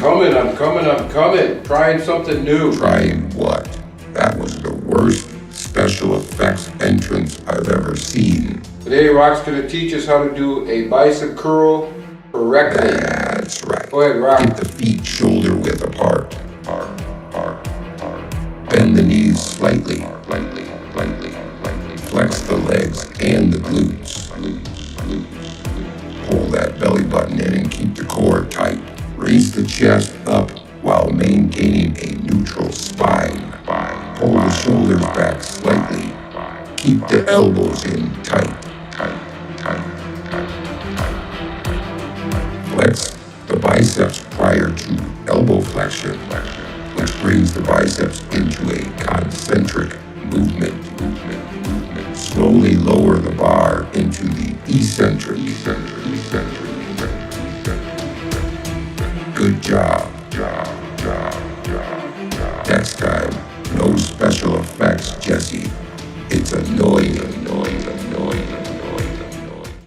I'm coming. Trying something new. Trying what? That was the worst special effects entrance I've ever seen. Today, Rock's gonna teach us how to do a bicep curl correctly. That's right. Go ahead, Rock. Get the feet shoulder width apart. Bend the knees slightly. Flex the legs and the glutes. Pull that belly button in and keep the core tight. Raise the chest up while maintaining a neutral spine. Pull the shoulders back slightly. Keep the elbows in tight. Flex the biceps prior to elbow flexion, which brings the biceps into a concentric movement. Slowly lower the bar into the eccentric. Good job. Next time, no special effects, Jesse. It's a noise.